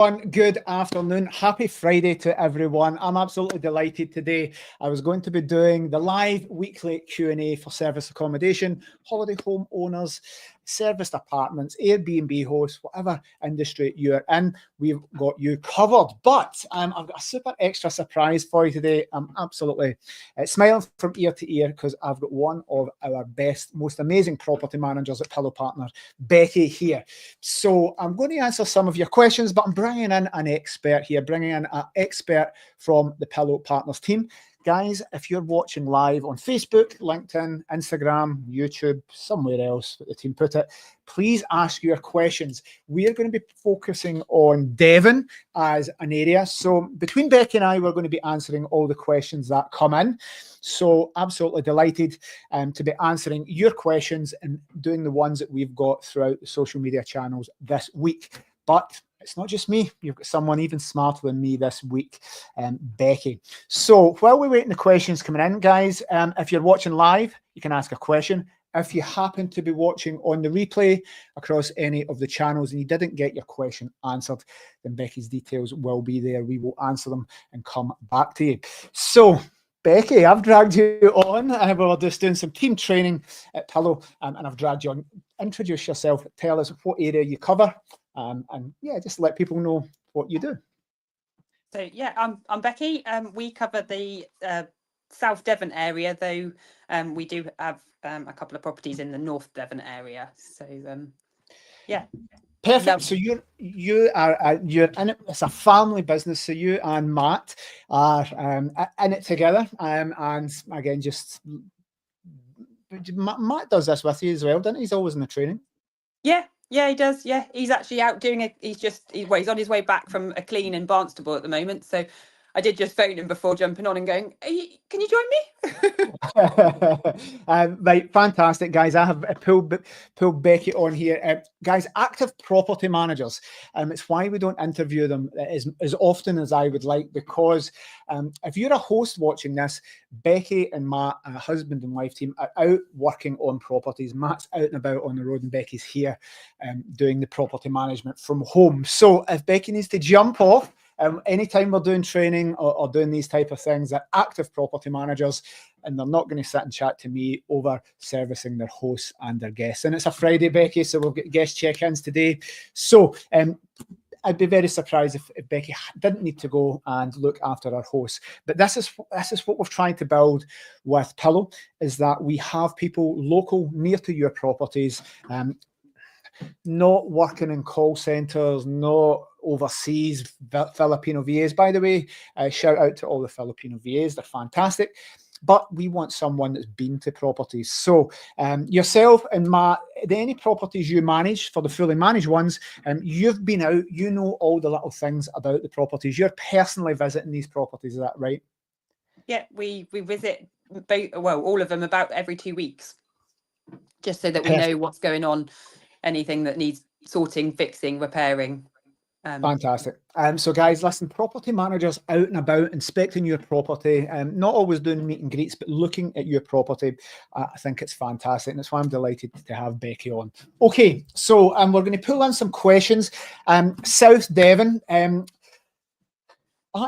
Good afternoon. Happy Friday to everyone. I'm absolutely delighted today. I was going to be doing the live weekly Q&A for service accommodation, holiday home owners, serviced apartments, Airbnb hosts, whatever industry you're in, we've got you covered. But I've got a super extra surprise for you today. I'm absolutely smiling from ear to ear because I've got one of our best, most amazing property managers at Pillow Partner, Becky, here. So I'm going to answer some of your questions, but I'm bringing in an expert here, bringing in an expert from the Pillow Partners team. Guys, if you're watching live on Facebook, LinkedIn, Instagram, YouTube, somewhere else that the team put it, please ask your questions. We're going to be focusing on Devon as an area. So between Becky and I, we're going to be answering all the questions that come in. So absolutely delighted to be answering your questions and doing the ones that we've got throughout the social media channels this week. But it's not just me. You've got someone even smarter than me this week, Becky. So while we're waiting the questions coming in, guys, if you're watching live, you can ask a question. If you happen to be watching on the replay across any of the channels and you didn't get your question answered, then Becky's details will be there. We will answer them and come back to you. So, Becky, I've dragged you on. We're just doing some team training at Pillow, and I've dragged you on. Introduce yourself. Tell us what area you cover. And yeah, just let people know what you do. So yeah, I'm Becky. We cover the South Devon area, though we do have a couple of properties in the North Devon area. So yeah. Perfect. So you're in it. It's a family business. So you and Matt are in it together. And again, just Matt does this with you as well, doesn't he? He's always in the training. Yeah, he does. Yeah, he's actually out doing it. He's on his way back from a clean in Barnstable at the moment. So I did just phone him before jumping on and going, can you join me? Right, fantastic, guys. I have pulled Becky on here. Guys, active property managers. It's why we don't interview them as often as I would like, because if you're a host watching this, Becky and Matt, a husband and wife team, are out working on properties. Matt's out and about on the road and Becky's here doing the property management from home. So if Becky needs to jump off, anytime we're doing training or doing these type of things, they're active property managers and they're not going to sit and chat to me over servicing their hosts and their guests. And it's a Friday, Becky, so we've got guest check-ins today. So I'd be very surprised if Becky didn't need to go and look after our hosts. But this is what we're trying to build with Pillow, is that we have people local, near to your properties, not working in call centres, not overseas Filipino VAs. By the way, shout out to all the Filipino VAs. They're fantastic. But we want someone that's been to properties. So yourself and Matt, any properties you manage, for the fully managed ones, you've been out, you know all the little things about the properties. You're personally visiting these properties, is that right? Yeah, we visit all of them about every 2 weeks, just so that we know what's going on, anything that needs sorting, fixing, repairing. Fantastic. So guys, listen, property managers out and about inspecting your property, not always doing meet and greets, but looking at your property. I think it's fantastic, and that's why I'm delighted to have Becky on. Okay, so we're going to pull in some questions. South Devon, at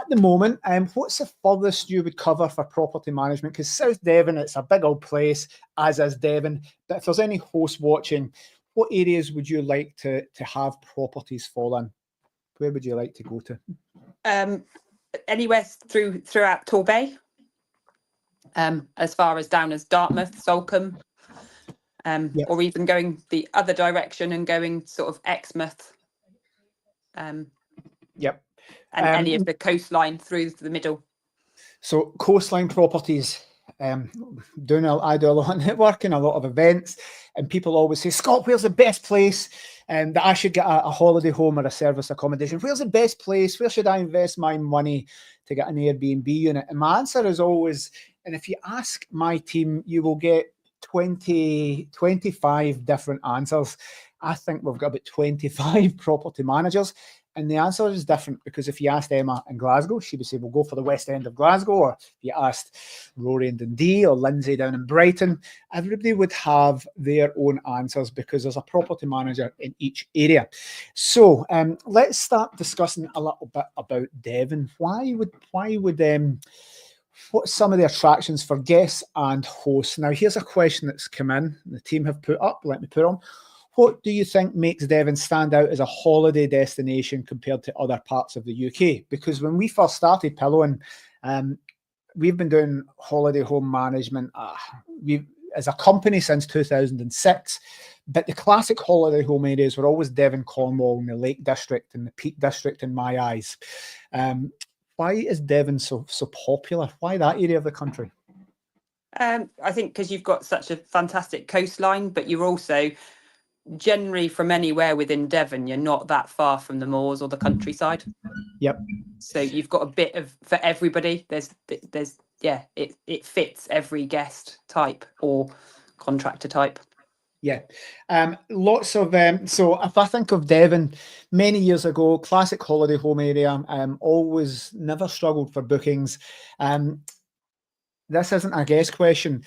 the moment, what's the furthest you would cover for property management? Because South Devon, it's a big old place, as is Devon. But if there's any hosts watching, what areas would you like to have properties fall in? Where would you like to go to? Anywhere throughout Torbay, as far as down as Dartmouth, Salcombe, yep. Or even going the other direction and going sort of Exmouth. Yep. And any of the coastline through the middle. So coastline properties. I do a lot of networking, a lot of events, and people always say, Scott, where's the best place that I should get a holiday home or a service accommodation? Where's the best place? Where should I invest my money to get an Airbnb unit? And my answer is always, and if you ask my team, you will get 25 different answers. I think we've got about 25 property managers. And the answer is different, because if you asked Emma in Glasgow, she would say, we'll go for the West End of Glasgow. Or if you asked Rory in Dundee or Lindsay down in Brighton, everybody would have their own answers, because there's a property manager in each area. So let's start discussing a little bit about Devon. What's some of the attractions for guests and hosts? Now, here's a question that's come in, the team have put up. Let me put on. What do you think makes Devon stand out as a holiday destination compared to other parts of the UK? Because when we first started Pillowing, we've been doing holiday home management as a company since 2006. But the classic holiday home areas were always Devon, Cornwall, and the Lake District and the Peak District in my eyes. Why is Devon so popular? Why that area of the country? I think because you've got such a fantastic coastline, but you're also generally from anywhere within Devon, you're not that far from the moors or the countryside. Yep. So you've got a bit of for everybody. It fits every guest type or contractor type. Yeah, lots of so if I think of Devon many years ago, classic holiday home area, always never struggled for bookings. This isn't a guess question.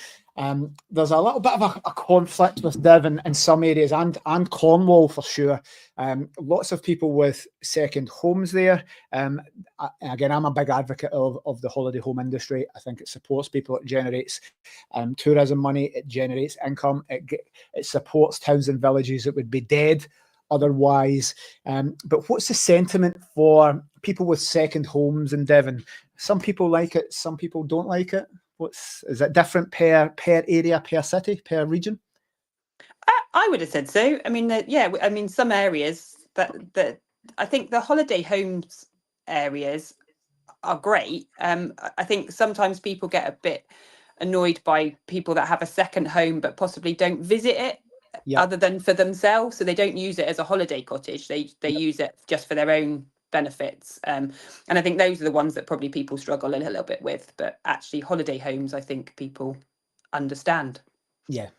There's a little bit of a conflict with Devon in some areas and Cornwall for sure. Lots of people with second homes there. Again, I'm a big advocate of the holiday home industry. I think it supports people. It generates tourism money. It generates income. It supports towns and villages that would be dead otherwise. But what's the sentiment for people with second homes in Devon? Some people like it. Some people don't like it. Is it different per area, per city, per region? I would have said so. I mean, some areas that I think the holiday homes areas are great. I think sometimes people get a bit annoyed by people that have a second home but possibly don't visit it other than for themselves. So they don't use it as a holiday cottage. They use it just for their own benefits. And I think those are the ones that probably people struggle a little bit with. But actually, holiday homes, I think people understand. Yeah.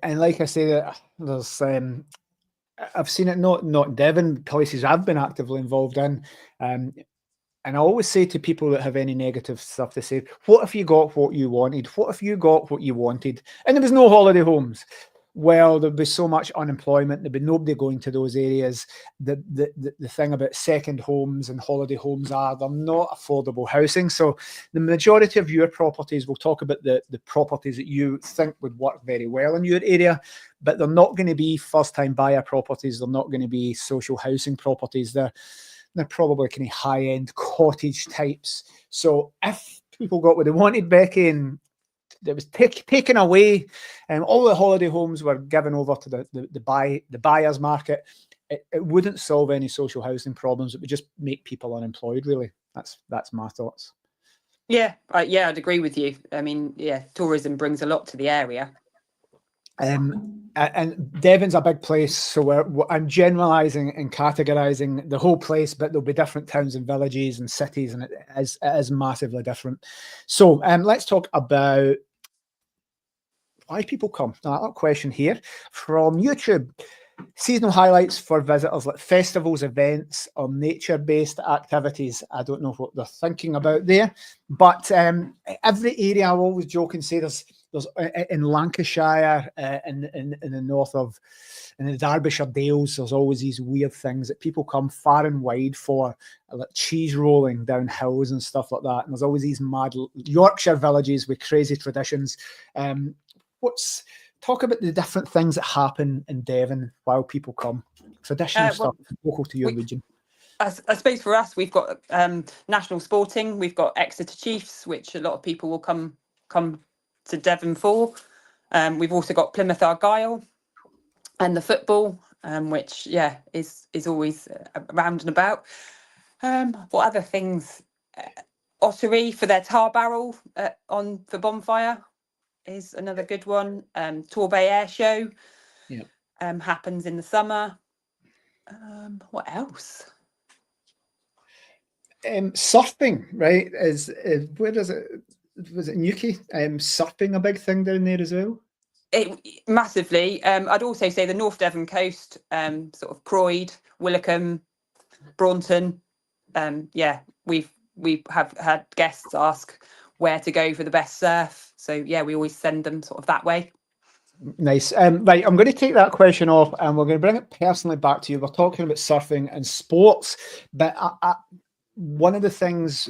And like I say, there's I've seen it not in Devon, places I've been actively involved in. And I always say to people that have any negative stuff to say, what if you got what you wanted? What if you got what you wanted and there was no holiday homes? Well, there'd be so much unemployment. There'd be nobody going to those areas. The thing about second homes and holiday homes they're not affordable housing. So the majority of your properties, we'll talk about the properties that you think would work very well in your area, but they're not going to be first-time buyer properties. They're not going to be social housing properties. They're probably kind of high-end cottage types. So if people got what they wanted, Becky, and it was taken away, and all the holiday homes were given over to the buyer's market, it wouldn't solve any social housing problems. It would just make people unemployed, really. That's my thoughts. Yeah, I'd agree with you. I mean, tourism brings a lot to the area. And Devon's a big place, so I'm generalising and categorising the whole place, but there'll be different towns and villages and cities, and it is massively different. So let's talk about why people come. Now, a question here from YouTube. Seasonal highlights for visitors like festivals, events, or nature-based activities. I don't know what they're thinking about there, but every area, I always joke and say there's in Lancashire, in the north of, in the Derbyshire Dales, there's always these weird things that people come far and wide for, like cheese rolling down hills and stuff like that. And there's always these mad Yorkshire villages with crazy traditions. Talk about the different things that happen in Devon while people come. Traditional stuff local to your region. I suppose for us, we've got national sporting. We've got Exeter Chiefs, which a lot of people will come to Devon for. We've also got Plymouth Argyle and the football, which is always around and about. What other things? Ottery for their tar barrel for bonfire is another good one. Torbay Air Show happens in the summer. What else? Surfing, right? Is where does it? Was it Newquay? Surfing a big thing down there as well? Massively. I'd also say the North Devon coast, sort of Croyd, Willicombe, Braunton, yeah, we have had guests ask where to go for the best surf. So yeah, we always send them sort of that way. Nice. Right, I'm going to take that question off and we're going to bring it personally back to you. We're talking about surfing and sports, but one of the things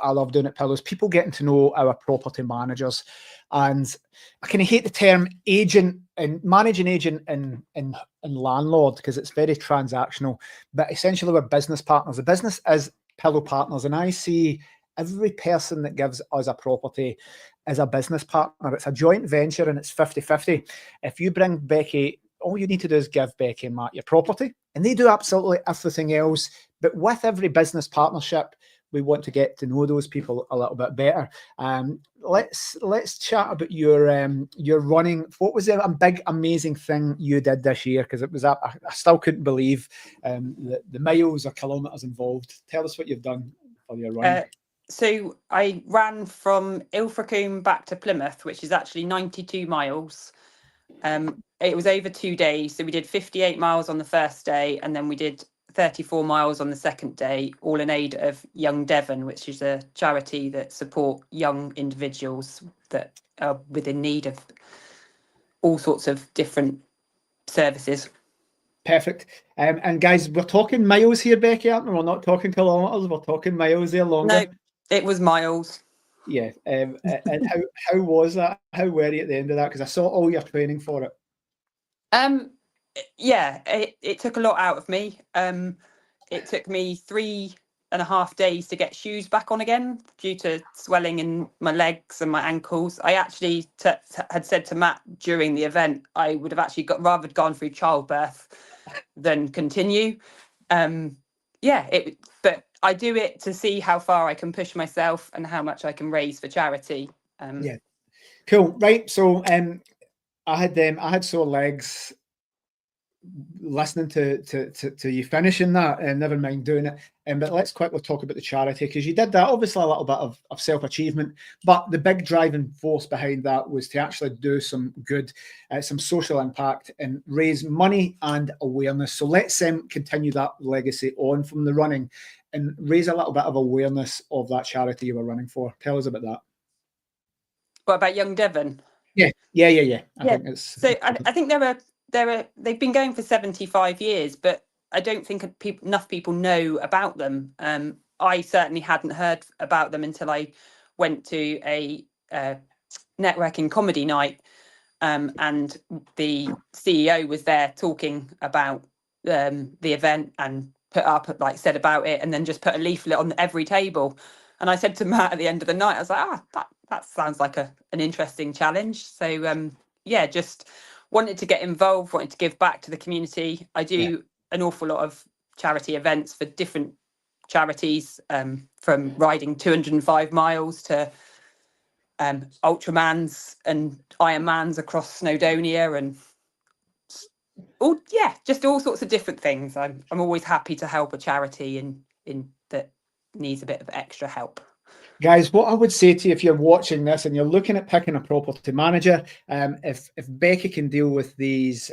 I love doing at Pillow is people getting to know our property managers. And I kind of hate the term agent and managing agent and landlord because it's very transactional, but essentially we're business partners. The business is Pillow Partners, and I see every person that gives us a property as a business partner. It's a joint venture and it's 50-50. If you bring Becky, all you need to do is give Becky and Matt your property and they do absolutely everything else. But with every business partnership, we want to get to know those people a little bit better. Let's chat about your running. What was a big, amazing thing you did this year? Because it was, I still couldn't believe the miles or kilometres involved. Tell us what you've done for your running. So I ran from Ilfracombe back to Plymouth, which is actually 92 miles. It was over 2 days. So we did 58 miles on the first day, and then we did 34 miles on the second day, all in aid of Young Devon, which is a charity that support young individuals that are within need of all sorts of different services. Perfect. And guys, we're talking miles here, Becky, aren't we? We're not talking kilometres, we're talking miles there longer. No, it was miles. Yeah. And how was that? How were you at the end of that? Because I saw all your training for it. Yeah, it took a lot out of me. It took me 3.5 days to get shoes back on again due to swelling in my legs and my ankles. I actually had said to Matt during the event, I would have actually rather gone through childbirth than continue. But I do it to see how far I can push myself and how much I can raise for charity. Yeah, cool. Right. So I had sore legs listening to you finishing that, and never mind doing it. But let's quickly talk about the charity, because you did that, obviously a little bit of self-achievement, but the big driving force behind that was to actually do some good, some social impact and raise money and awareness. So let's continue that legacy on from the running and raise a little bit of awareness of that charity you were running for. Tell us about that. What about Young Devon? Yeah. I think they've been going for 75 years, but I don't think enough people know about them. I certainly hadn't heard about them until I went to a networking comedy night, and the CEO was there talking about the event and said about it, and then just put a leaflet on every table. And I said to Matt at the end of the night, I was like, that sounds like an interesting challenge. So just wanted to get involved, wanted to give back to the community. I do an awful lot of charity events for different charities, from riding 205 miles to Ultramans and Ironmans across Snowdonia, and just all sorts of different things. I'm always happy to help a charity in that needs a bit of extra help. Guys, what I would say to you, if you're watching this and you're looking at picking a property manager, if Becky can deal with these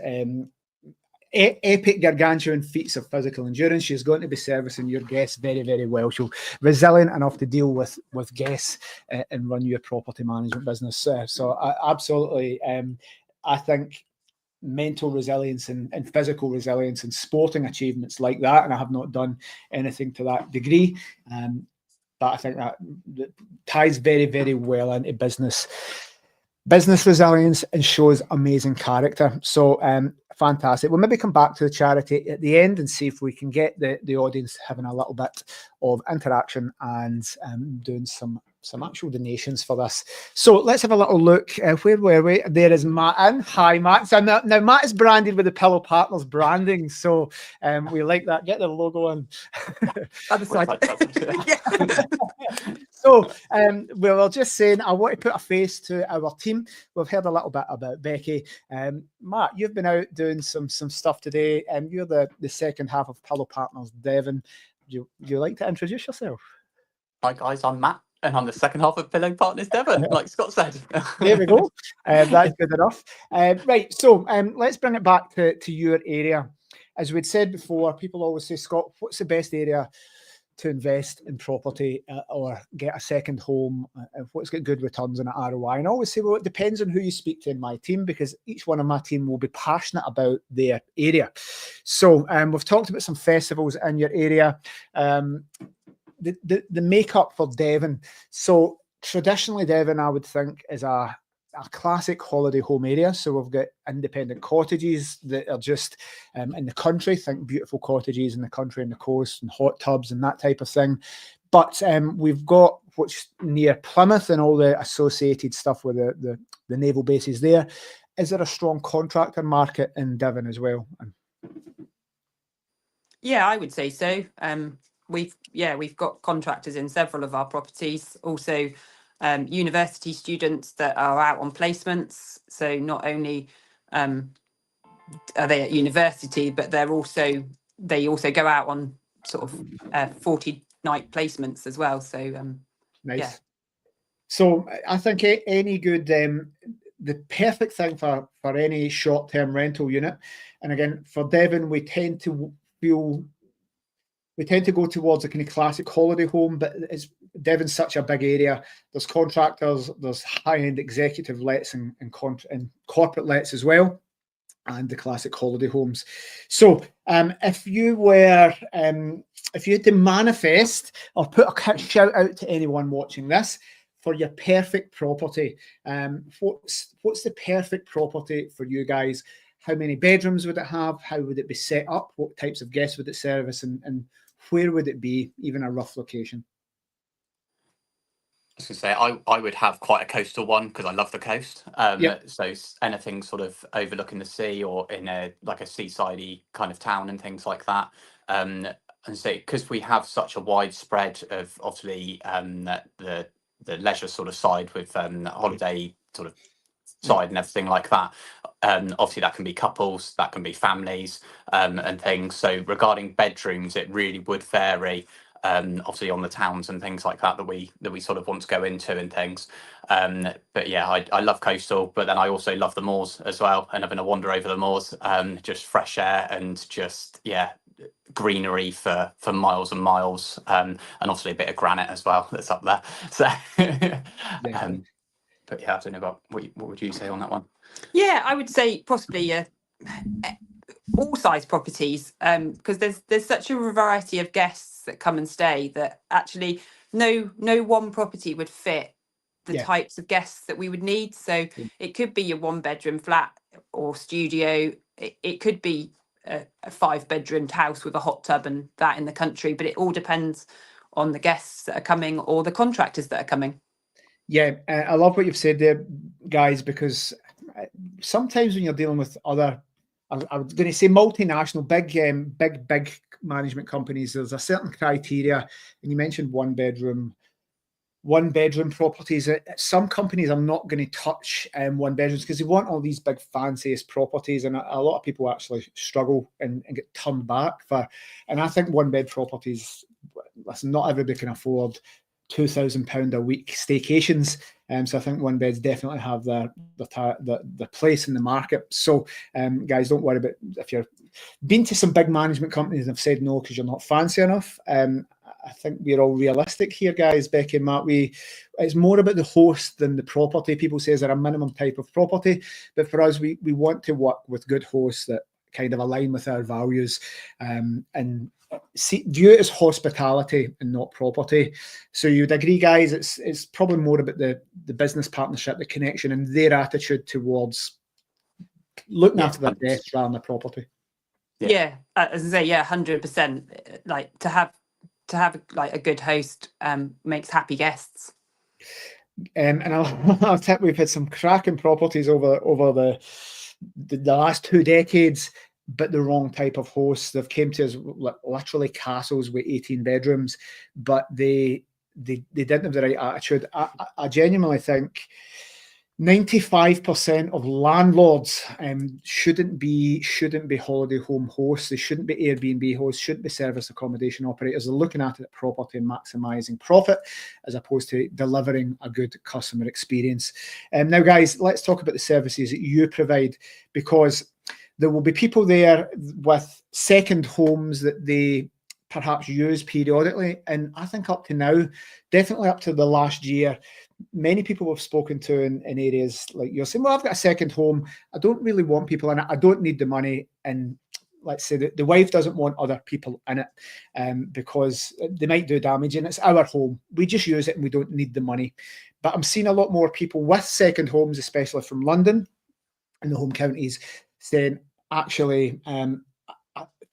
epic gargantuan feats of physical endurance, she's going to be servicing your guests very, very well. She's resilient enough to deal with guests and run your property management business. So absolutely, I think mental resilience and physical resilience and sporting achievements like that, and I have not done anything to that degree, but I think that ties very, very well into business resilience and shows amazing character. So fantastic. We'll maybe come back to the charity at the end and see if we can get the audience having a little bit of interaction and doing some actual donations for this. So let's have a little look. Where were we? There is Matt in. Hi, Matt. So now Matt is branded with the Pillow Partners branding, so we like that. Get the logo on. Other side. So we were just saying, I want to put a face to our team. We've heard a little bit about Becky. Matt, you've been out doing some stuff today, and you're the second half of Pillow Partners Devon. Would you like to introduce yourself? Hi guys, I'm Matt, and I'm the second half of Pillow Partners Devon, like Scott said. There we go. That's good enough. Right, so let's bring it back to your area. as we'd said before, people always say, Scott, what's the best area to invest in property or get a second home? What's got good returns on an ROI? And I always say, well, it depends on who you speak to in my team, because each one of my team will be passionate about their area. So we've talked about some festivals in your area. The makeup for Devon. So traditionally, Devon, I would think, is a classic holiday home area. So we've got independent cottages that are just in the country. Think beautiful cottages in the country and the coast and hot tubs and that type of thing. But we've got what's near Plymouth and all the associated stuff with the naval bases there. Is there a strong contractor market in Devon as well? Yeah, I would say so. We've got contractors in several of our properties. Also, university students that are out on placements. So not only are they at university, but they also go out on sort of 40-night placements as well. So nice. Yeah. So I think any good, the perfect thing for any short-term rental unit. And again, for Devon, we tend to go towards a kind of classic holiday home, but Devon's such a big area. There's contractors, there's high-end executive lets and corporate lets as well, and the classic holiday homes. So if you had to manifest or put a shout out to anyone watching this for your perfect property, what's the perfect property for you guys? How many bedrooms would it have? How would it be set up? What types of guests would it service? And where would it be, even a rough location? I was going to say, I would have quite a coastal one because I love the coast. Yep. So anything sort of overlooking the sea or in a seaside-y kind of town and things like that. And so because we have such a wide spread of obviously the leisure sort of side with holiday sort of side and everything like that. Obviously that can be couples, that can be families, and things. So regarding bedrooms, it really would vary. Obviously on the towns and things like that we sort of want to go into and things. But yeah, I love coastal, but then I also love the moors as well, and having a wander over the moors, just fresh air and just greenery for miles and miles, and obviously a bit of granite as well that's up there. So but yeah, I don't know about what would you say on that one? Yeah, I would say possibly all size properties, because there's such a variety of guests that come and stay that actually no one property would fit the types of guests that we would need. So it could be your 1-bedroom flat or studio. It could be a 5-bedroomed house with a hot tub and that in the country, but it all depends on the guests that are coming or the contractors that are coming. Yeah, I love what you've said there, guys, because sometimes when you're dealing with other, I was going to say multinational, big management companies, there's a certain criteria, and you mentioned one bedroom properties. Some companies are not going to touch 1 bedrooms because they want all these big fanciest properties, and a lot of people actually struggle and get turned back for. And I think 1-bed properties, listen, not everybody can afford £2,000 a week staycations, so I think 1 beds definitely have the place in the market. So guys, don't worry about if you're been to some big management companies and have said no because you're not fancy enough. I think we're all realistic here, guys. Becky and Matt, it's more about the host than the property. People say is there a minimum type of property, but for us, we want to work with good hosts that kind of align with our values, and view it as hospitality and not property. So you'd agree, guys, it's probably more about the business partnership, the connection, and their attitude towards looking after their guests rather than the property. Yeah, as I say, 100%. Like to have like a good host makes happy guests. And I'll tell we've had some cracking properties over the last 2 decades, but the wrong type of hosts. They've came to us literally castles with 18 bedrooms, but they didn't have the right attitude. I genuinely think 95% of landlords shouldn't be holiday home hosts. They shouldn't be Airbnb hosts, shouldn't be service accommodation operators. They're looking at it property and maximising profit as opposed to delivering a good customer experience. Now, guys, let's talk about the services that you provide, because There will be people there with second homes that they perhaps use periodically. And I think up to now, definitely up to the last year, many people we've spoken to in areas like you're saying, well, I've got a second home. I don't really want people in it. I don't need the money. And let's say that the wife doesn't want other people in it because they might do damage, and it's our home. We just use it and we don't need the money. But I'm seeing a lot more people with second homes, especially from London and the home counties, saying, actually,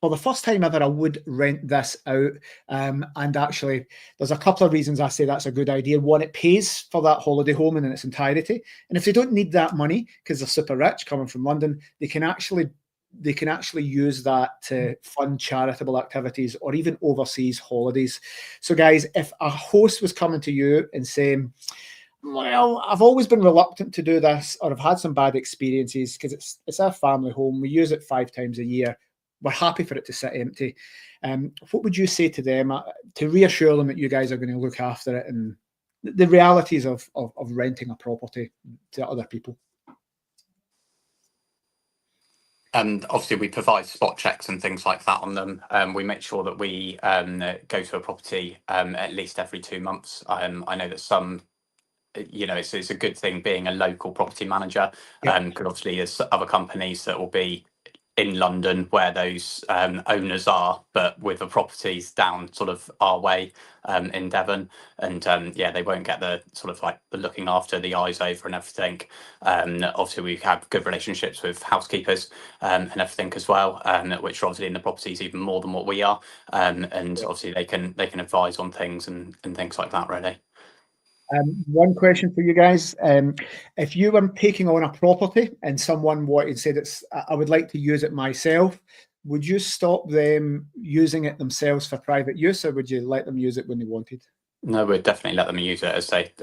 for the first time ever, I would rent this out. And actually, there's a couple of reasons I say that's a good idea. One, it pays for that holiday home in its entirety. And if they don't need that money because they're super rich coming from London, they can actually use that to fund charitable activities or even overseas holidays. So guys, if a host was coming to you and saying, well, I've always been reluctant to do this, or I've had some bad experiences because it's our family home, we use it 5 times a year, we're happy for it to sit empty. What would you say to them to reassure them that you guys are going to look after it and the realities of renting a property to other people? And obviously we provide spot checks and things like that on them. We make sure that we go to a property at least every 2 months. I know that some, it's a good thing being a local property manager, because obviously there's other companies that will be in London where those owners are, but with the properties down sort of our way in Devon, and they won't get the sort of like the looking after, the eyes over and everything. Obviously we have good relationships with housekeepers and everything as well, which are obviously in the properties even more than what we are, and obviously they can advise on things and things like that, really. One question for you guys. If you were taking on a property and someone wanted to say that I would like to use it myself, would you stop them using it themselves for private use, or would you let them use it when they wanted? No, we'd definitely let them use it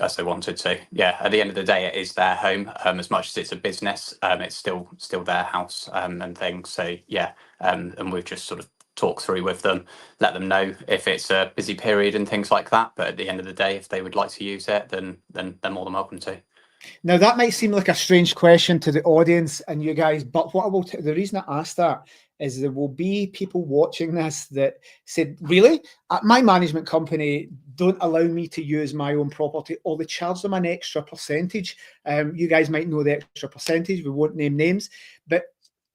as they wanted to. Yeah, at the end of the day, it is their home. As much as it's a business, it's still their house and things. So yeah, and we've just sort of talk through with them, let them know if it's a busy period and things like that. But at the end of the day, if they would like to use it, then they're more than welcome to. Now that might seem like a strange question to the audience and you guys, but what I will the reason I asked that is there will be people watching this that said, really? My management company don't allow me to use my own property, or they charge them an extra percentage. You guys might know the extra percentage, we won't name names, but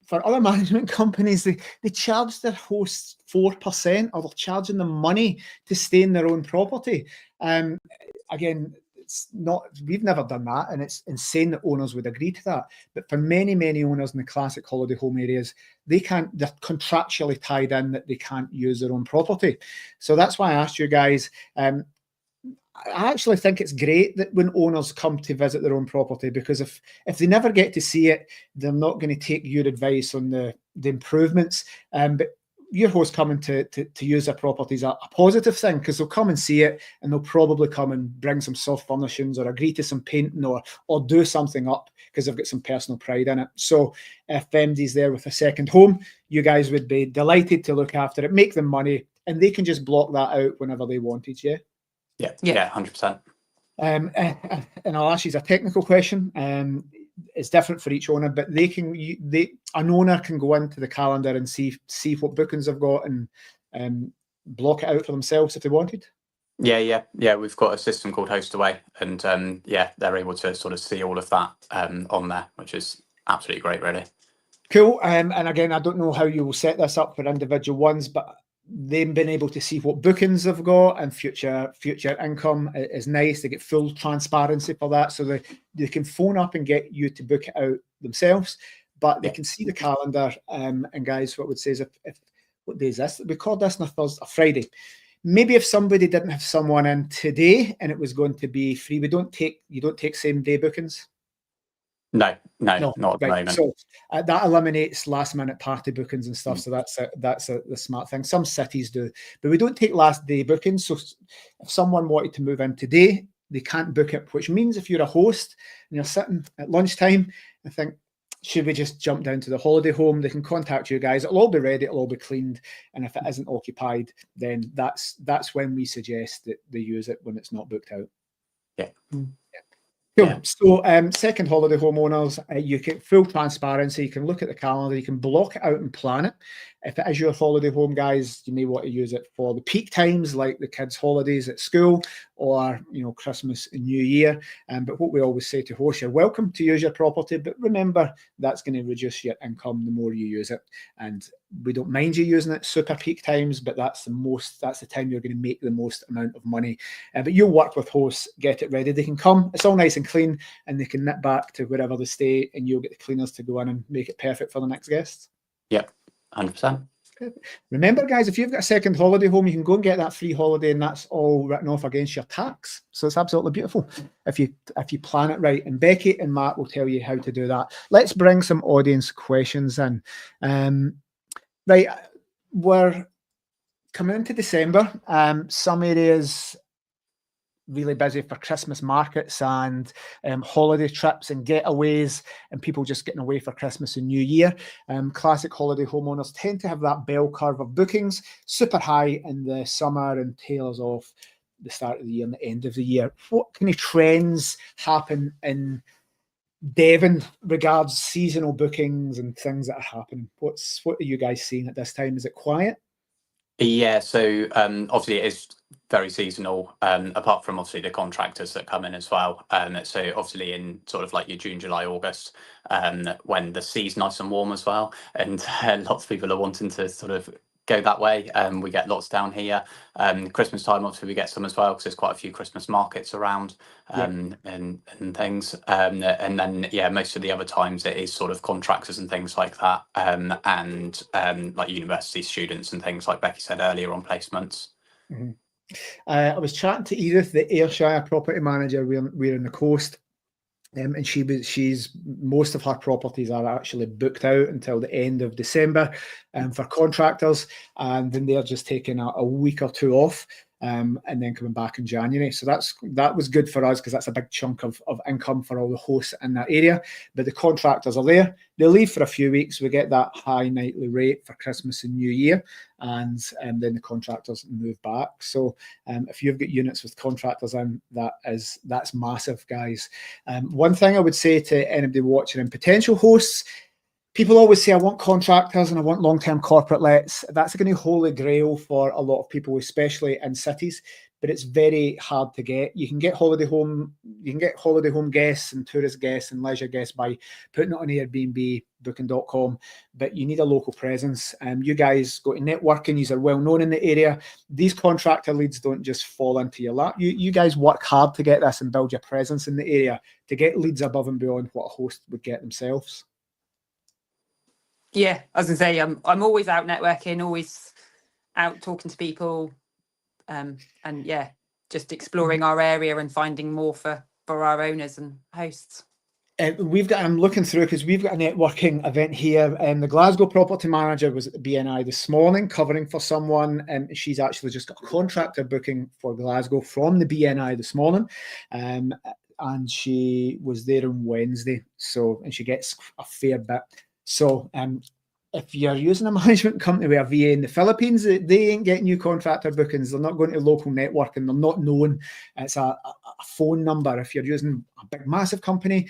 for other management companies, they charge their hosts 4%, or they're charging them money to stay in their own property. Again, it's not, we've never done that, and it's insane that owners would agree to that. But for many, many owners in the classic holiday home areas, they're contractually tied in that they can't use their own property. So that's why I asked you guys, I actually think it's great that when owners come to visit their own property, because if they never get to see it, they're not going to take your advice on the improvements. But your host coming to use their property is a positive thing, because they'll come and see it, and they'll probably come and bring some soft furnishings or agree to some painting or do something up because they've got some personal pride in it. So if MD's there with a second home, you guys would be delighted to look after it, make them money, and they can just block that out whenever they wanted, yeah? Yeah, 100%. And I'll ask you a technical question. It's different for each owner, but an owner can go into the calendar and see what bookings they've got and block it out for themselves if they wanted. Yeah. We've got a system called HostAway, and they're able to sort of see all of that on there, which is absolutely great, really. Cool. And again, I don't know how you will set this up for individual ones, but them being able to see what bookings they've got and future income is nice. They get full transparency for that, so they can phone up and get you to book it out themselves, but they can see the calendar. And guys, what I would say is, if what day is this? We called this on a Friday. Maybe if somebody didn't have someone in today and it was going to be free, you don't take same day bookings. No, not at the moment. So that eliminates last minute party bookings and stuff. So that's the smart thing. Some cities do, but we don't take last day bookings. So if someone wanted to move in today, they can't book it, which means if you're a host and you're sitting at lunchtime and think, should we just jump down to the holiday home? They can contact you guys. It'll all be ready. It'll all be cleaned. And if it isn't occupied, then that's when we suggest that they use it when it's not booked out. Yeah. Cool. Yeah. So, second holiday homeowners, you get full transparency. You can look at the calendar, you can block it out and plan it. If it is your holiday home, guys, you may want to use it for the peak times, like the kids' holidays at school, or Christmas and New Year. But what we always say to hosts, you're welcome to use your property, but remember that's going to reduce your income the more you use it. And we don't mind you using it super peak times, but that's the time you're going to make the most amount of money. But you'll work with hosts, get it ready. They can come, it's all nice and clean, and they can nip back to wherever they stay, and you'll get the cleaners to go in and make it perfect for the next guests. Yep, 100%. Remember, guys, if you've got a second holiday home, you can go and get that free holiday, and that's all written off against your tax. So it's absolutely beautiful if you plan it right. And Becky and Matt will tell you how to do that. Let's bring some audience questions in. Right, we're coming into December. Some areas really busy for Christmas markets and holiday trips and getaways, and people just getting away for Christmas and New Year. Classic holiday homeowners tend to have that bell curve of bookings, super high in the summer and tails off the start of the year and the end of the year. What kind of trends happen in Devon regards seasonal bookings and things that are happening? What are you guys seeing at this time? Is it quiet? Yeah, so obviously it is very seasonal, apart from obviously the contractors that come in as well. So obviously in sort of like your June, July, August, when the sea's nice and warm as well, and lots of people are wanting to sort of go that way. We get lots down here. Christmas time, obviously, we get some as well because there's quite a few Christmas markets around and things. And then, yeah, most of the other times it is sort of contractors and things like that, and like university students and things like Becky said earlier on placements. Mm-hmm. I was chatting to Edith, the Ayrshire property manager. We're on the coast. And she's most of her properties are actually booked out until the end of December for contractors, and then they're just taking a week or two off and then coming back in January. So that was good for us because that's a big chunk of income for all the hosts in that area. But the contractors are there. They leave for a few weeks. We get that high nightly rate for Christmas and New Year, and then the contractors move back. So if you've got units with contractors in, that's massive, guys. One thing I would say to anybody watching and potential hosts, people always say, I want contractors and I want long-term corporate lets. That's going to be holy grail for a lot of people, especially in cities, but it's very hard to get. You can get holiday home guests and tourist guests and leisure guests by putting it on Airbnb, booking.com, but you need a local presence. You guys go to networking, you are well known in the area. These contractor leads don't just fall into your lap. You guys work hard to get this and build your presence in the area to get leads above and beyond what a host would get themselves. Yeah, I was gonna say I'm always out networking, always out talking to people, and yeah, just exploring our area and finding more for our owners and hosts. I'm looking through because we've got a networking event here, and the Glasgow property manager was at the BNI this morning covering for someone, and she's actually just got a contractor booking for Glasgow from the BNI this morning, and she was there on Wednesday. So, and she gets a fair bit. So if you're using a management company with a VA in the Philippines, they ain't getting you contractor bookings. They're not going to local network and they're not known. It's a phone number. If you're using a big, massive company,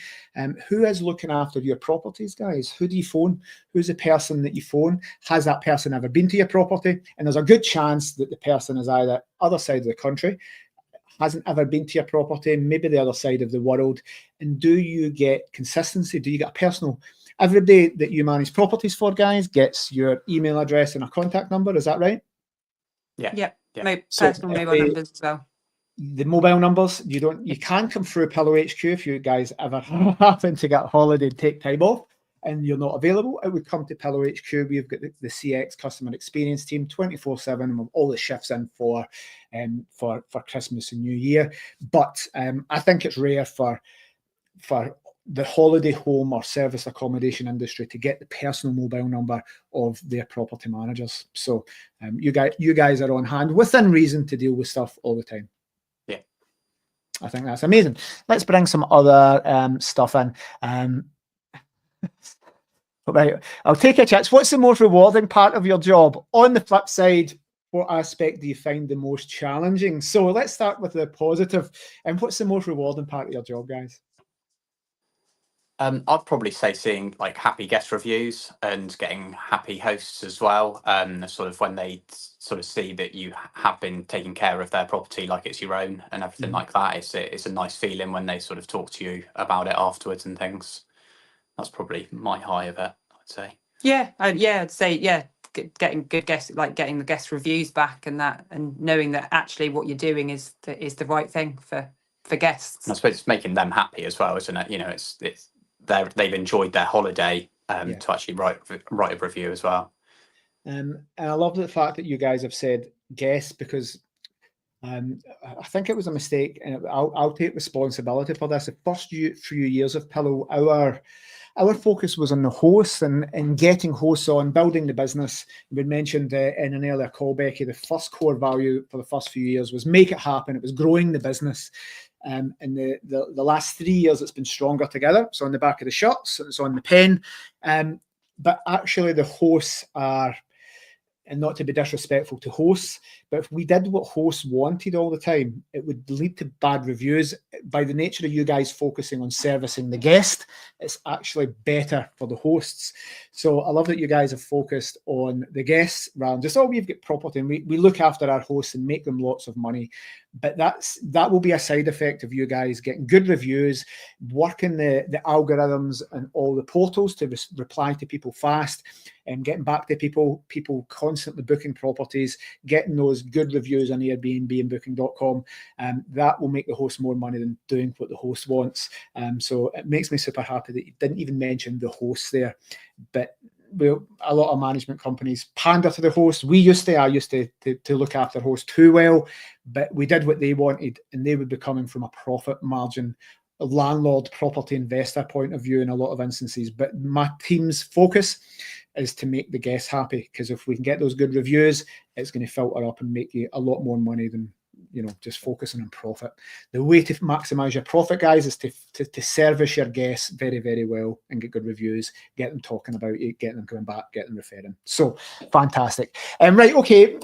who is looking after your properties, guys? Who do you phone? Who's the person that you phone? Has that person ever been to your property? And there's a good chance that the person is either other side of the country, hasn't ever been to your property, maybe the other side of the world. And do you get consistency? Do you get a personal? Everybody that you manage properties for, guys, gets your email address and a contact number. Is that right? Yeah. Personal mobile numbers as well. The mobile numbers, you can come through Pillow HQ if you guys ever happen to get a holiday and take time off and you're not available. It would come to Pillow HQ. We've got the CX customer experience team 24/7 and with all the shifts in for Christmas and New Year. But I think it's rare for the holiday home or service accommodation industry to get the personal mobile number of their property managers. So you guys are on hand within reason to deal with stuff all the time. Yeah, I think that's amazing. Let's bring some other stuff in. Right, I'll take a chance. What's the most rewarding part of your job? On the flip side, what aspect do you find the most challenging? So let's start with the positive. And what's the most rewarding part of your job, guys? I'd probably say seeing like happy guest reviews and getting happy hosts as well. Sort of when they sort of see that you have been taking care of their property like it's your own and everything like that. It's a nice feeling when they sort of talk to you about it afterwards and things. That's probably my high of it, I'd say. Yeah, I'd say getting good guests, like getting the guest reviews back and that, and knowing that actually what you're doing is the right thing for guests. And I suppose it's making them happy as well, isn't it? You know, it's they've enjoyed their holiday to actually write a review as well. And I love the fact that you guys have said guests, because I think it was a mistake, and I'll take responsibility for this. The first few years of Pillow, our focus was on the hosts and getting hosts on, building the business. We mentioned in an earlier call, Becky, the first core value for the first few years was make it happen. It was growing the business. And the last 3 years, it's been stronger together. So on the back of the shirts, it's on the pen. But actually, the hosts are, and not to be disrespectful to hosts, but if we did what hosts wanted all the time, it would lead to bad reviews. By the nature of you guys focusing on servicing the guest, it's actually better for the hosts. So I love that you guys have focused on the guests rather than just, oh, we've got property and we look after our hosts and make them lots of money. But that will be a side effect of you guys getting good reviews, working the algorithms and all the portals to reply to people fast, and getting back to people constantly booking properties, getting those good reviews on Airbnb and booking.com. That will make the host more money than doing what the host wants. So it makes me super happy that you didn't even mention the hosts there. But a lot of management companies pander to the host. I used to look after hosts too well, but we did what they wanted, and they would be coming from a profit margin, a landlord property investor point of view in a lot of instances. But my team's focus is to make the guests happy, because if we can get those good reviews, it's going to filter up and make you a lot more money than, you know, just focusing on profit. The way to maximize your profit, guys, is to service your guests very, very well and get good reviews, get them talking about you, get them coming back, get them referring. So fantastic. Right, okay.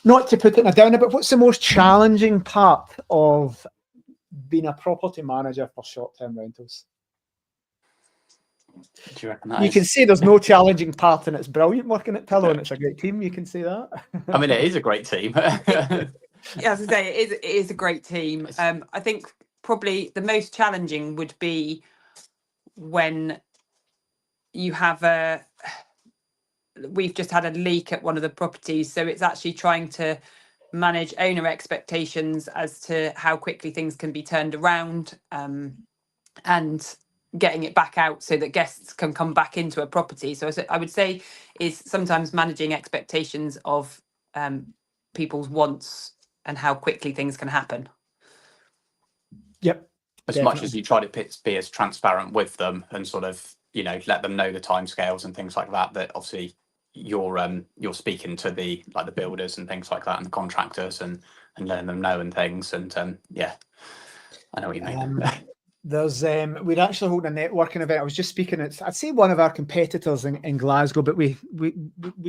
Not to put it in a downer, but what's the most challenging part of being a property manager for short-term rentals? Do you reckon You can say there's no challenging part, and it's brilliant working at Pillow, and it's a great team. You can say that. I mean, it is a great team. Yeah, as I say, it is a great team. I think probably the most challenging would be when you have we've just had a leak at one of the properties, so it's actually trying to manage owner expectations as to how quickly things can be turned around, and getting it back out so that guests can come back into a property. So I would say is sometimes managing expectations of people's wants and how quickly things can happen. Yep. As Definitely. much as you try to be as transparent with them and sort of, you know, let them know the timescales and things like that, that obviously you're speaking to the builders and things like that and the contractors and letting them know and things. And yeah, I know what you mean. There's we're actually holding a networking event. I was just speaking at, I'd say, one of our competitors in Glasgow, but we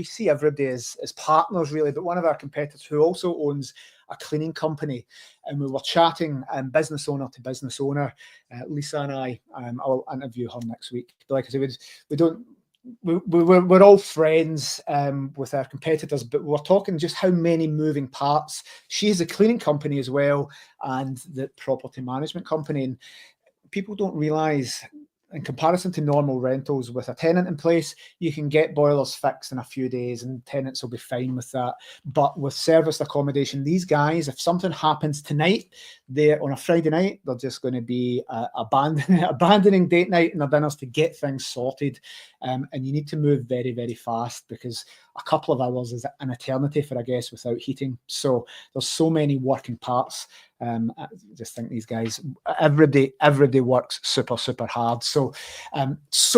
see everybody as partners really. But one of our competitors who also owns a cleaning company, and we were chatting business owner to business owner. Lisa and I'll interview her next week. But like I said, we're all friends with our competitors, but we're talking just how many moving parts. She has a cleaning company as well, and the property management company. And people don't realize, in comparison to normal rentals with a tenant in place, you can get boilers fixed in a few days and tenants will be fine with that. But with serviced accommodation, these guys, if something happens tonight, they're on a Friday night, they're just going to be abandoning date night and their dinners to get things sorted. And you need to move very, very fast, because a couple of hours is an eternity for a guest without heating. So there's so many working parts. I just think these guys, everybody works super, super hard. So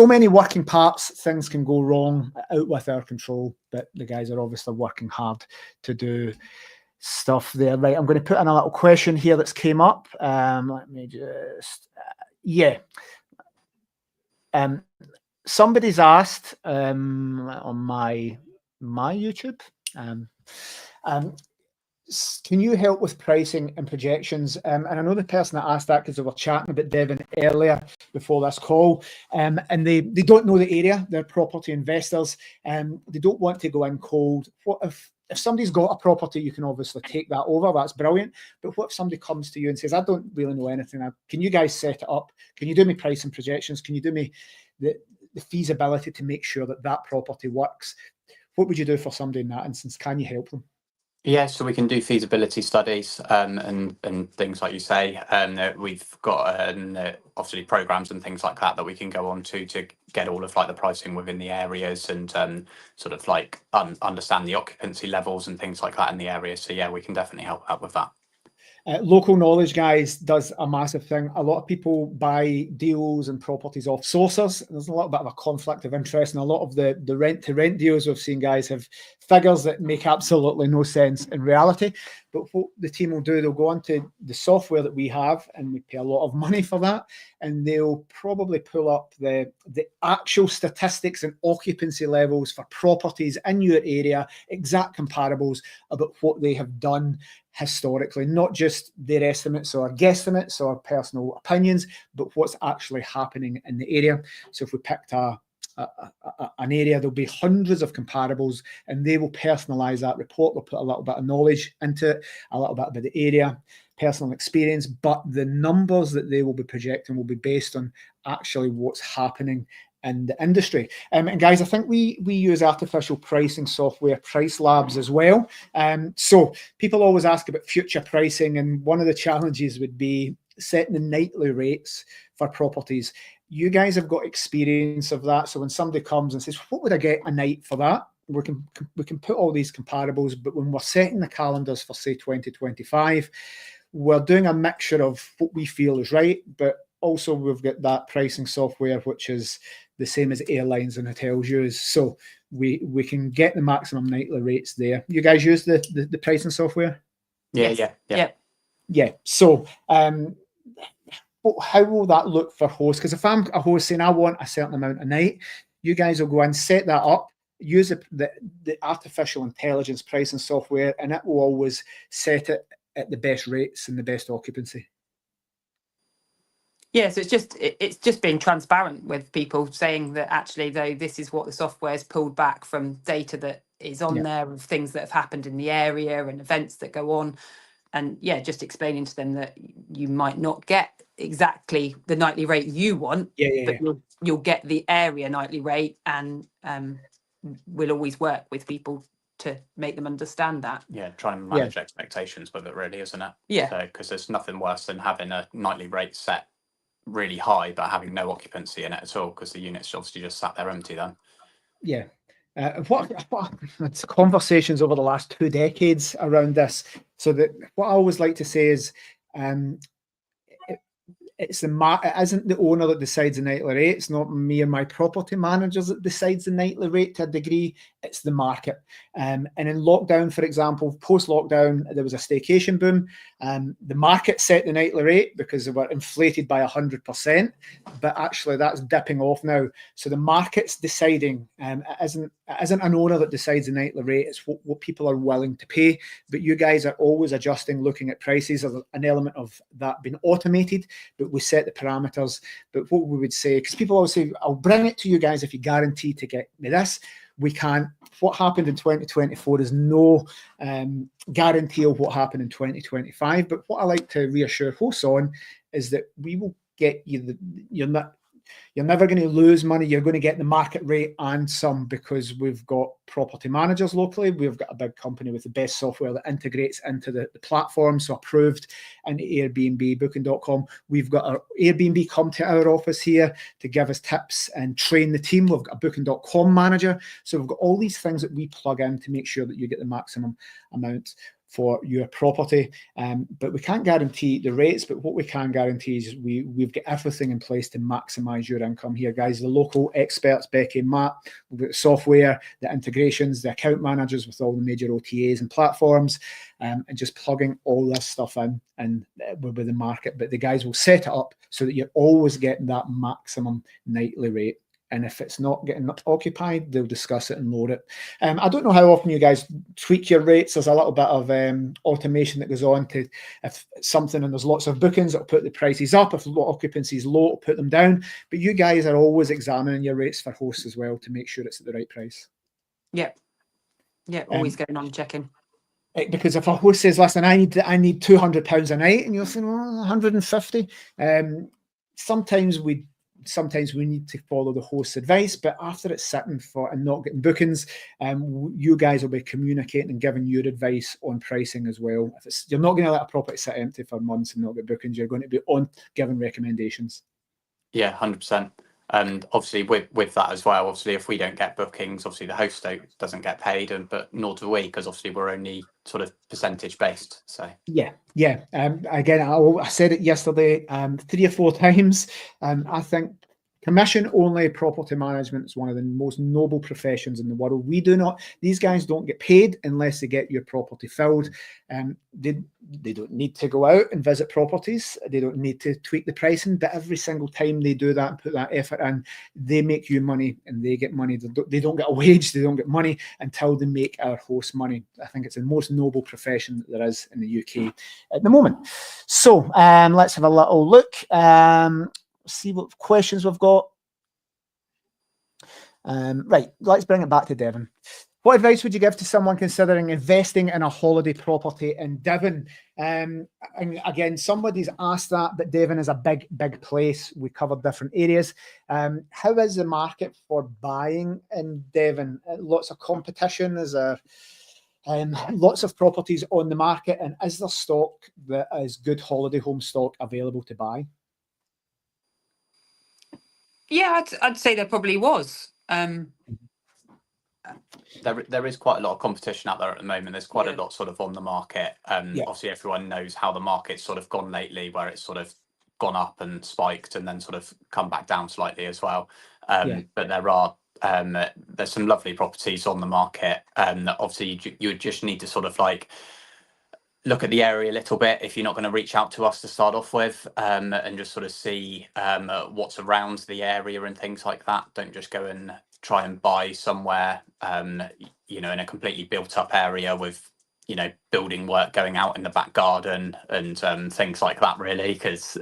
many working parts, things can go wrong, out with our control, but the guys are obviously working hard to do stuff there. Right, I'm going to put in a little question here that's came up. Let me just, somebody's asked on my YouTube. can you help with pricing and projections? And I know the person that asked that because they were chatting about Devon earlier before this call, and they don't know the area. They're property investors, they don't want to go in cold. What if somebody's got a property? You can obviously take that over. That's brilliant. But what if somebody comes to you and says, I don't really know anything. Can you guys set it up? Can you do me pricing projections? Can you do me the feasibility to make sure that that property works? What would you do for somebody in that instance? Can you help them? Yeah, so we can do feasibility studies and things like you say. We've got obviously programs and things like that we can go on to get all of like the pricing within the areas and sort of like understand the occupancy levels and things like that in the area. So yeah, we can definitely help out with that. Local knowledge, guys, does a massive thing. A lot of people buy deals and properties off sourcers. There's a little bit of a conflict of interest, and a lot of the rent-to-rent deals we've seen, guys, have figures that make absolutely no sense in reality. But what the team will do, they'll go onto the software that we have, and we pay a lot of money for that, and they'll probably pull up the actual statistics and occupancy levels for properties in your area, exact comparables about what they have done historically, not just their estimates or guesstimates or personal opinions, but what's actually happening in the area. So if we picked an area, there'll be hundreds of comparables, and they will personalize that report. They'll put a little bit of knowledge into it, a little bit about the area, personal experience, but the numbers that they will be projecting will be based on actually what's happening in the industry. And guys, I think we use artificial pricing software, Price Labs, as well. So people always ask about future pricing, and one of the challenges would be setting the nightly rates for properties. You guys have got experience of that. So when somebody comes and says, what would I get a night for that? We can put all these comparables, but when we're setting the calendars for, say, 2025, we're doing a mixture of what we feel is right, but also we've got that pricing software, which is the same as airlines and hotels use. So we can get the maximum nightly rates there. You guys use the pricing software? Yeah. So how will that look for hosts? Because if I'm a host saying I want a certain amount a night, you guys will go and set that up, use the artificial intelligence pricing software, and it will always set it at the best rates and the best occupancy. Yeah, so it's just being transparent with people, saying that actually, though, this is what the software's pulled back from data that is on there of things that have happened in the area and events that go on. And yeah, just explaining to them that you might not get exactly the nightly rate you want, but you'll get the area nightly rate, and we'll always work with people to make them understand that. Yeah, try and manage expectations with it, really, isn't it? Yeah. So, because there's nothing worse than having a nightly rate set really high but having no occupancy in it at all, because the unit's obviously just sat there empty then. Yeah. What it's conversations over the last 2 decades around this. So that what I always like to say is it isn't the owner that decides the nightly rate. It's not me or my property managers that decides the nightly rate to a degree. It's the market. And in lockdown, for example, post-lockdown, there was a staycation boom. The market set the nightly rate because they were inflated by 100%, but actually that's dipping off now. So the market's deciding. It isn't an owner that decides the nightly rate. It's what people are willing to pay. But you guys are always adjusting, looking at prices. There's an element of that being automated, but we set the parameters. But what we would say, because people always say, I'll bring it to you guys if you guarantee to get me this. We can't. What happened in 2024 is no guarantee of what happened in 2025. But what I like to reassure hosts on is that we will get you you're never going to lose money. You're going to get the market rate and some, because we've got property managers locally. We've got a big company with the best software that integrates into the platform, so approved into Airbnb, Booking.com. We've got our Airbnb come to our office here to give us tips and train the team. We've got a Booking.com manager. So we've got all these things that we plug in to make sure that you get the maximum amount for your property, but we can't guarantee the rates. But what we can guarantee is we've got everything in place to maximize your income here, guys. The local experts, Becky and Matt, we've got the software, the integrations, the account managers with all the major OTAs and platforms, and just plugging all this stuff in, and with the market. But the guys will set it up so that you're always getting that maximum nightly rate. And if it's not getting occupied, they'll discuss it and lower it. I don't know how often you guys tweak your rates. There's a little bit of automation that goes on to, if something and there's lots of bookings, it'll put the prices up. If occupancy is low, it'll put them down. But you guys are always examining your rates for hosts as well to make sure it's at the right price. Yeah. Yeah, always going on checking. Because if a host says, listen, I need £200 a night, and you're saying, well, 150. Sometimes we need to follow the host's advice, but after it's sitting for and not getting bookings, you guys will be communicating and giving your advice on pricing as well. You're not going to let a property sit empty for months and not get bookings. You're going to be on giving recommendations. Yeah, 100%. And obviously with that as well, obviously if we don't get bookings, obviously the host doesn't get paid, but nor do we, because obviously we're only sort of percentage based. So yeah. Again, I said it yesterday 3 or 4 times. I think commission only property management is one of the most noble professions in the world. These guys don't get paid unless they get your property filled. They don't need to go out and visit properties. They don't need to tweak the pricing, but every single time they do that and put that effort in, they make you money and they get money. They don't get a wage, they don't get money until they make our host money. I think it's the most noble profession that there is in the UK at the moment. So let's have a little look. See what questions we've got. Right, let's bring it back to Devon. What advice would you give to someone considering investing in a holiday property in Devon? And again, somebody's asked that, but Devon is a big place. We covered different areas. How is the market for buying in Devon? Lots of competition. Is there lots of properties on the market? And is there stock that is good holiday home stock available to buy? Yeah, I'd say there probably was. there is quite a lot of competition out there at the moment. There's quite a lot sort of on the market. Obviously everyone knows how the market's sort of gone lately, where it's sort of gone up and spiked and then sort of come back down slightly as well. But there's some lovely properties on the market. Obviously you would just need to sort of like look at the area a little bit if you're not going to reach out to us to start off with, and just sort of see what's around the area and things like that. Don't just go and try and buy somewhere in a completely built up area with building work going out in the back garden and things like that, really, because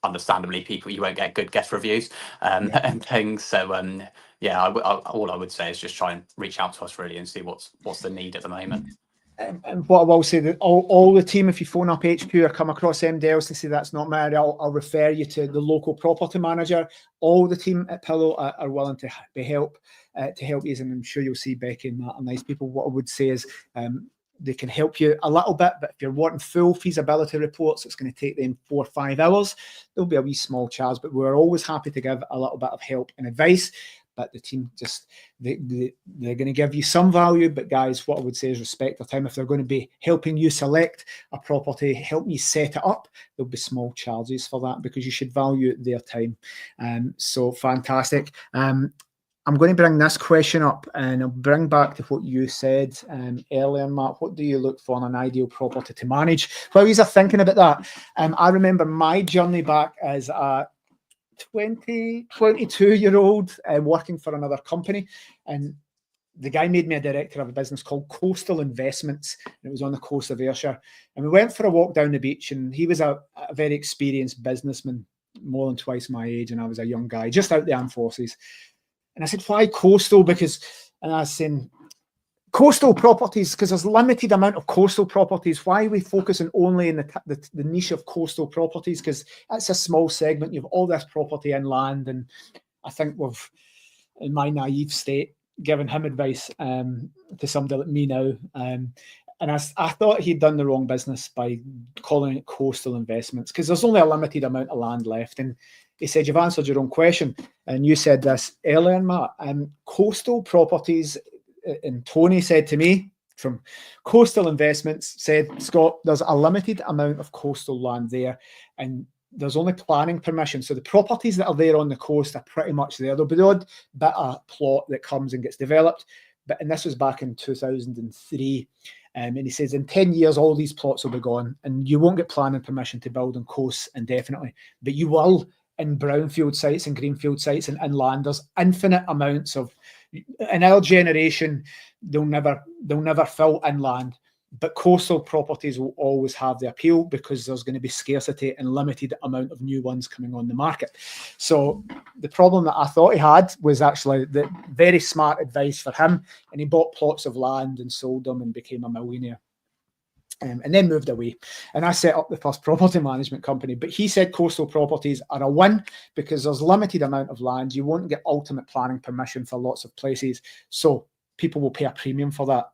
understandably you won't get good guest reviews and things. So all I would say is just try and reach out to us really and see what's the need at the moment. And what I will say, that all the team, if you phone up HQ or come across MDLs to say that's not my area, I'll refer you to the local property manager. All the team at Pillow are willing to help you, and I'm sure you'll see Becky and Matt are nice people. What I would say is they can help you a little bit, but if you're wanting full feasibility reports, it's going to take them 4 or 5 hours. There'll be a wee small charge, but we're always happy to give a little bit of help and advice. But the team they're going to give you some value. But guys, what I would say is respect their time. If they're going to be helping you select a property, helping you set it up, there'll be small charges for that because you should value their time. So fantastic. I'm going to bring this question up and I'll bring back to what you said earlier, Matt. What do you look for in an ideal property to manage? While you're thinking about that, I remember my journey back as a 22-year-old working for another company, and the guy made me a director of a business called Coastal Investments, and it was on the coast of Ayrshire. And we went for a walk down the beach, and he was a very experienced businessman, more than twice my age, and I was a young guy just out the armed forces. And I said, why coastal? And I was saying, coastal properties, because there's limited amount of coastal properties. Why are we focusing only in the niche of coastal properties? Because that's a small segment. You have all this property inland, and I think we've, in my naive state, given him advice to somebody like me now. And I thought he'd done the wrong business by calling it Coastal Investments, because there's only a limited amount of land left. And he said, you've answered your own question. And you said this earlier, Matt. Coastal properties, and Tony said to me from Coastal Investments, said, Scott, there's a limited amount of coastal land there, and there's only planning permission. So the properties that are there on the coast are pretty much there. There'll be the odd bit of plot that comes and gets developed. And this was back in 2003. And he says, in 10 years, all these plots will be gone, and you won't get planning permission to build on coasts indefinitely. But you will in brownfield sites and greenfield sites and inland. There's infinite amounts of, in our generation, they'll never fill inland, but coastal properties will always have the appeal because there's going to be scarcity and limited amount of new ones coming on the market. So the problem that I thought he had was actually the very smart advice for him, and he bought plots of land and sold them and became a millionaire. And then moved away, and I set up the first property management company. But he said coastal properties are a win because there's limited amount of land. You won't get ultimate planning permission for lots of places, so people will pay a premium for that.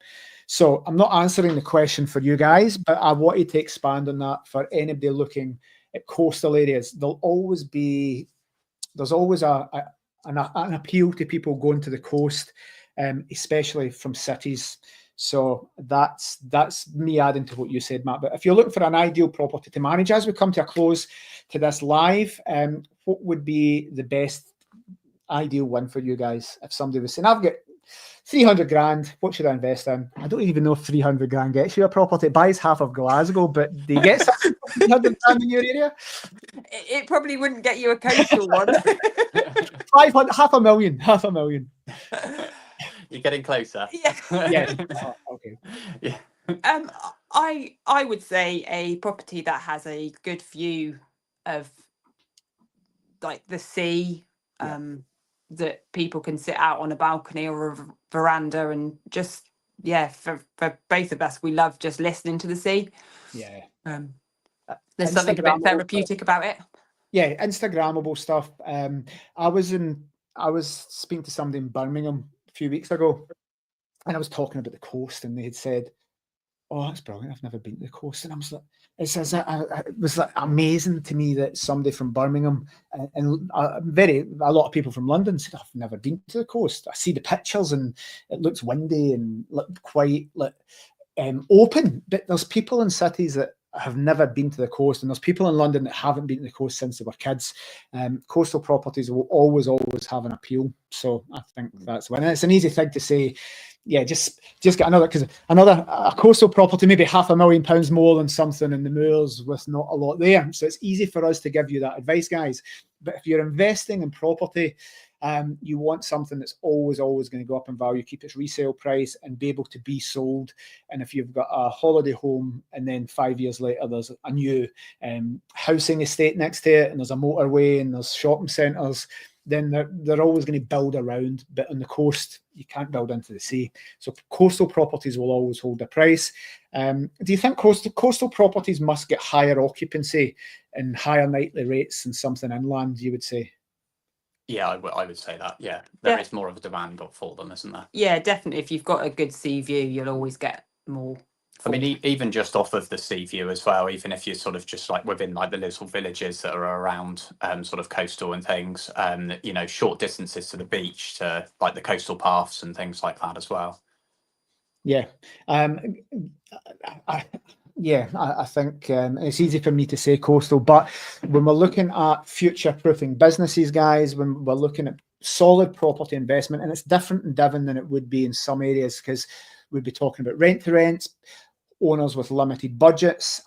So I'm not answering the question for you guys, but I wanted to expand on that for anybody looking at coastal areas. There's always an appeal to people going to the coast, especially from cities. So that's me adding to what you said, Matt. But if you're looking for an ideal property to manage, as we come to a close to this live, what would be the best ideal one for you guys? If somebody was saying, I've got 300 grand, what should I invest in? I don't even know if 300 grand gets you a property. It buys half of Glasgow, but do you get something for 300 grand in your area? It probably wouldn't get you a coastal one. 500, half a million. You're getting closer. Yeah. Yeah. Oh, okay. Yeah. I would say a property that has a good view of like the sea, that people can sit out on a balcony or a veranda and just, for both of us, we love just listening to the sea. Yeah. There's something a bit therapeutic about it. Yeah, Instagrammable stuff. I was speaking to somebody in Birmingham a few weeks ago, and I was talking about the coast, and they had said, "Oh, that's brilliant! I've never been to the coast." And I was like, it was like amazing to me that somebody from Birmingham and a lot of people from London said, "I've never been to the coast. I see the pictures, and it looks windy and quite open." But there's people in cities that have never been to the coast, and there's people in London that haven't been to the coast since they were kids. Coastal properties will always have an appeal. So I think that's when it's an easy thing to say. Yeah, just get another, because a coastal property maybe £500,000 more than something in the moors with not a lot there. So it's easy for us to give you that advice, guys. But if you're investing in property, you want something that's always going to go up in value, keep its resale price, and be able to be sold. And if you've got a holiday home and then 5 years later there's a new housing estate next to it, and there's a motorway and there's shopping centres, then they're always going to build around. But on the coast, you can't build into the sea. So coastal properties will always hold their price. Do you think coastal properties must get higher occupancy and higher nightly rates than something inland, you would say? Yeah, I would say that. Yeah, there is more of a demand for them, isn't there? Yeah, definitely. If you've got a good sea view, you'll always get more. I mean, even just off of the sea view as well, even if you're sort of just like within like the little villages that are around sort of coastal and things, short distances to the beach, to like the coastal paths and things like that as well. Yeah. I think it's easy for me to say coastal, but when we're looking at future-proofing businesses, guys, when we're looking at solid property investment, and it's different in Devon than it would be in some areas, because we'd be talking about rent-to-rents, owners with limited budgets,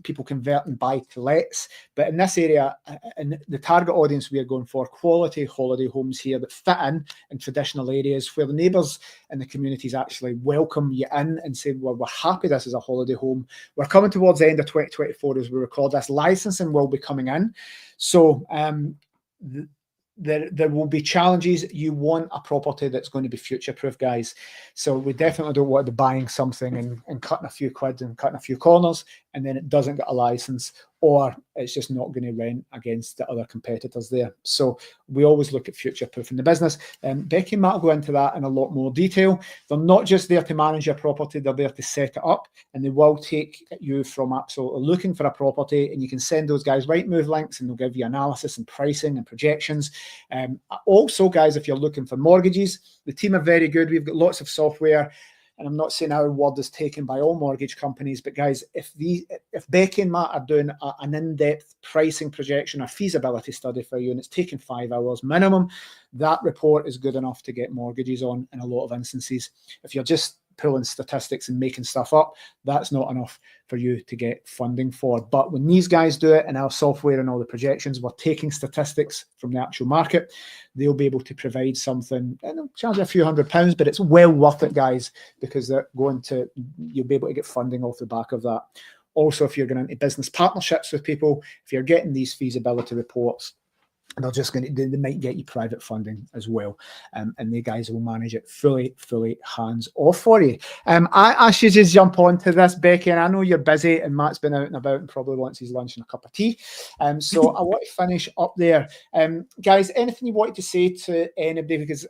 people convert and buy to lets. But in this area, and the target audience we are going for, quality holiday homes here that fit in traditional areas where the neighbours and the communities actually welcome you in and say, well, we're happy this is a holiday home. We're coming towards the end of 2024 as we record this. Licensing will be coming in. So there will be challenges. You want a property that's going to be future-proof, guys. So we definitely don't want to be buying something and cutting a few quid and cutting a few corners, and then it doesn't get a license, or it's just not going to rent against the other competitors there. So we always look at future-proofing the business. Becky and Matt will go into that in a lot more detail. They're not just there to manage your property, they're there to set it up, and they will take you from absolutely looking for a property, and you can send those guys Rightmove links, and they'll give you analysis and pricing and projections. Also, guys, if you're looking for mortgages, the team are very good. We've got lots of software. And I'm not saying our word is taken by all mortgage companies, but guys, if Becky and Matt are doing an in-depth pricing projection or feasibility study for you, and it's taking 5 hours minimum, that report is good enough to get mortgages on in a lot of instances. If you're just pulling statistics and making stuff up. That's not enough for you to get funding for. But when these guys do it in our software and all the projections, we're taking statistics from the actual market. They'll be able to provide something, and they'll charge you a few £100, but it's well worth it, guys, because you'll be able to get funding off the back of that. Also, if you're going into business partnerships with people, if you're getting these feasibility reports, they might get you private funding as well, and the guys will manage it fully hands off for you. I asked you to jump onto this, Becky, and I know you're busy, and Matt's been out and about and probably wants his lunch and a cup of tea. So I want to finish up there, guys. Anything you wanted to say to anybody, because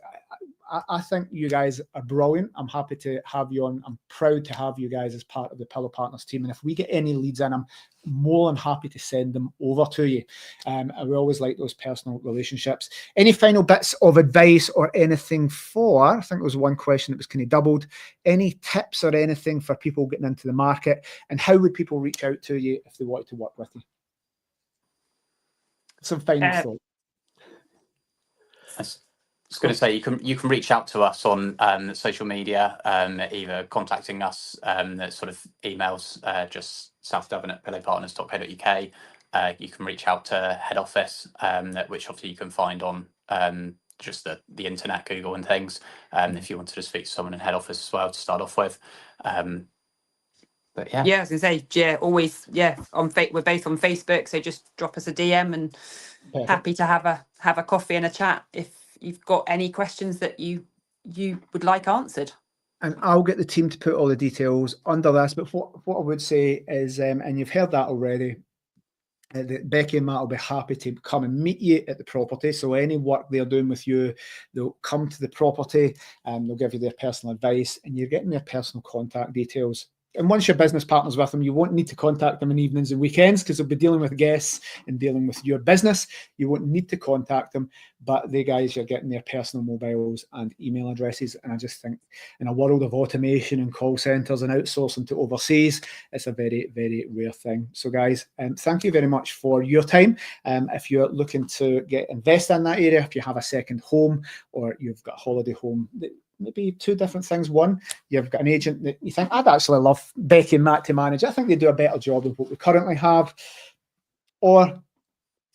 I think you guys are brilliant. I'm happy to have you on. I'm proud to have you guys as part of the Pillar Partners team. And if we get any leads in, I'm more than happy to send them over to you. I always like those personal relationships. Any final bits of advice or anything I think there was one question that was kind of doubled. Any tips or anything for people getting into the market? And how would people reach out to you if they wanted to work with you? Some final thoughts. I was going to say you can reach out to us on social media, either contacting us sort of emails, just southdevon@pillowpartners.co.uk. You can reach out to head office, which obviously you can find on just the internet, Google and things. If you wanted to speak to someone in head office as well to start off with. But yeah, I was gonna say, always, we're both on Facebook, so just drop us a DM, and happy to have a coffee and a chat if you've got any questions that you would like answered. And I'll get the team to put all the details under this. But what I would say is, and you've heard that already, that Becky and Matt will be happy to come and meet you at the property. So any work they're doing with you, they'll come to the property and they'll give you their personal advice, and you're getting their personal contact details. And once you're business partners with them, you won't need to contact them in evenings and weekends, because they'll be dealing with guests and dealing with your business. You won't need to contact them, but the guys, you're getting their personal mobiles and email addresses. And I just think in a world of automation and call centres and outsourcing to overseas, it's a very, very rare thing. So guys, thank you very much for your time. If you're looking to invest in that area, if you have a second home or you've got a holiday home, maybe two different things. One, you've got an agent that you think, I'd actually love Becky and Matt to manage. I think they do a better job than what we currently have. Or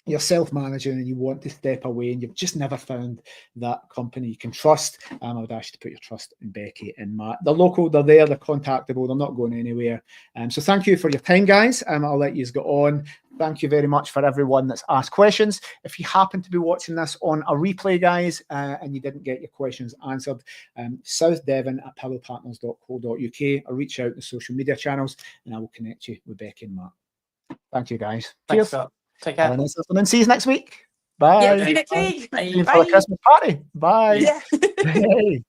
you're self-managing and you want to step away and you've just never found that company you can trust. I would ask you to put your trust in Becky and Matt. They're local, they're there, they're contactable, they're not going anywhere. So thank you for your time, guys. I'll let you go on. Thank you very much for everyone that's asked questions. If you happen to be watching this on a replay, guys, and you didn't get your questions answered, southdevon@pillowpartners.co.uk, or reach out to the social media channels and I will connect you with Becky and Matt. Thank you, guys. thanks, Cheers. Scott. Take care. Have a nice afternoon. See you next week. Bye. See you next week. See you for the Christmas party. Bye. Yeah. Hey.